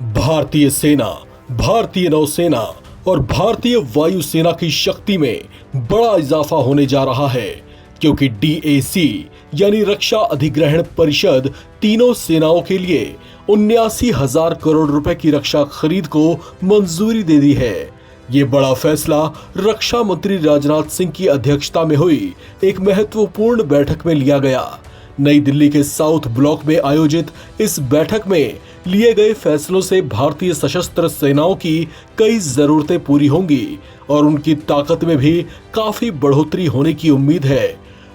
भारतीय सेना, भारतीय नौसेना और भारतीय वायुसेना की शक्ति में बड़ा इजाफा होने जा रहा है, क्योंकि डीएसी यानी रक्षा अधिग्रहण परिषद तीनों सेनाओं के लिए 79,000 करोड़ रुपए की रक्षा खरीद को मंजूरी दे दी है। ये बड़ा फैसला रक्षा मंत्री राजनाथ सिंह की अध्यक्षता में हुई एक महत्वपूर्ण बैठक में लिया गया। नई दिल्ली के साउथ ब्लॉक में आयोजित इस बैठक में लिए गए फैसलों से भारतीय सशस्त्र सेनाओं की कई जरूरतें पूरी होंगी और उनकी ताकत में भी काफी बढ़ोतरी होने की उम्मीद है।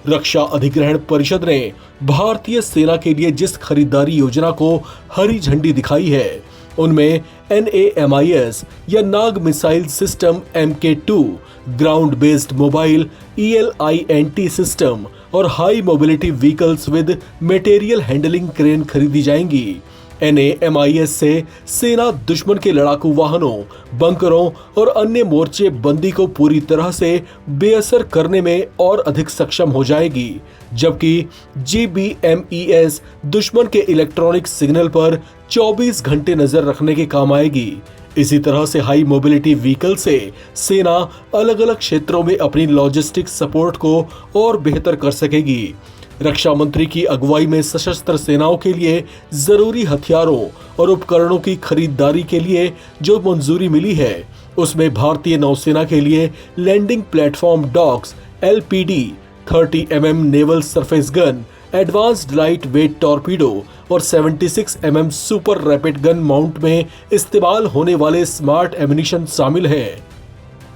रक्षा अधिग्रहण परिषद ने भारतीय सेना के लिए जिस खरीदारी योजना को हरी झंडी दिखाई है, उनमें NAMIS या Nag missile system MK2, ground based mobile ELINT system और high mobility vehicles with material handling crane खरीदी जाएंगी। NAMIS से सेना दुश्मन के लड़ाकू वाहनों, बंकरों और अन्य मोर्चे बंदी को पूरी तरह से बेअसर करने में और अधिक सक्षम हो जाएगी, जबकि GBMES दुश्मन के इलेक्ट्रॉनिक सिग्नल पर 24 घंटे नजर रखने के काम आएगी। इसी तरह से हाई मोबिलिटी व्हीकल से सेना अलग अलग क्षेत्रों में अपनी लॉजिस्टिक सपोर्ट को और बेहतर कर सकेगी। रक्षा मंत्री की अगुवाई में सशस्त्र सेनाओं के लिए जरूरी हथियारों और उपकरणों की खरीदारी के लिए जो मंजूरी मिली है, उसमें भारतीय नौसेना के लिए landing platform docks LPD, 30 mm naval surface gun, advanced light weight torpedo और 76 mm super rapid gun mount में इस्तेमाल होने वाले स्मार्ट एम्यूनिशन शामिल हैं।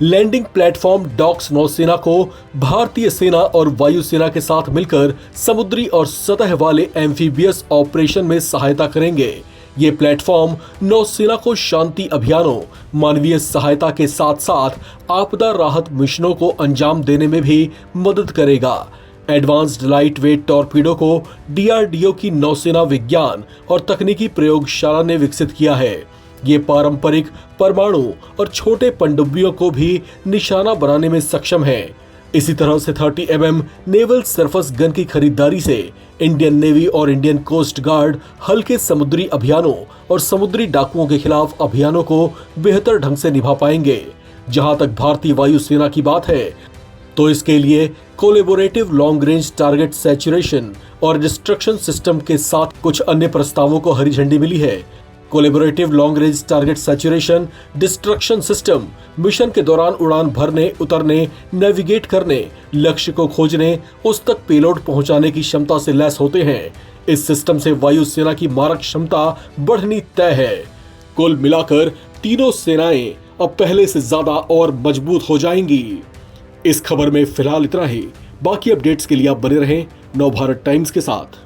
लैंडिंग प्लेटफॉर्म डॉक्स नौसेना को भारतीय सेना और वायुसेना के साथ मिलकर समुद्री और सतह वाले एम्फीबियस ऑपरेशन में सहायता करेंगे। ये प्लेटफॉर्म नौसेना को शांति अभियानों, मानवीय सहायता के साथ साथ आपदा राहत मिशनों को अंजाम देने में भी मदद करेगा। एडवांस्ड लाइट वेट टॉर्पीडो को DRDO की नौसेना विज्ञान और तकनीकी प्रयोगशाला ने विकसित किया है। ये पारंपरिक परमाणु और छोटे पनडुब्बियों को भी निशाना बनाने में सक्षम है। इसी तरह से 30 mm नेवल सरफेस गन की खरीदारी से इंडियन नेवी और इंडियन कोस्ट गार्ड हल्के समुद्री अभियानों और समुद्री डाकुओं के खिलाफ अभियानों को बेहतर ढंग से निभा पाएंगे। जहां तक भारतीय वायुसेना की बात है, तो इसके लिए collaborative long range target saturation और डिस्ट्रक्शन सिस्टम के साथ कुछ अन्य प्रस्तावों को हरी झंडी मिली है। Collaborative long range target saturation destruction system mission के दौरान उड़ान भरने, उतरने, नेविगेट करने, लक्ष्य को खोजने, उस तक पेलोड पहुंचाने की क्षमता से लैस होते हैं। इस सिस्टम से वायुसेना की मारक क्षमता बढ़नी तय है। कुल मिलाकर तीनों सेनाएं अब पहले से ज्यादा और मजबूत हो जाएंगी। इस खबर में फिलहाल इतना ही। बाकी अपडेट्स के लिए आप बने रहें नवभारत टाइम्स के साथ।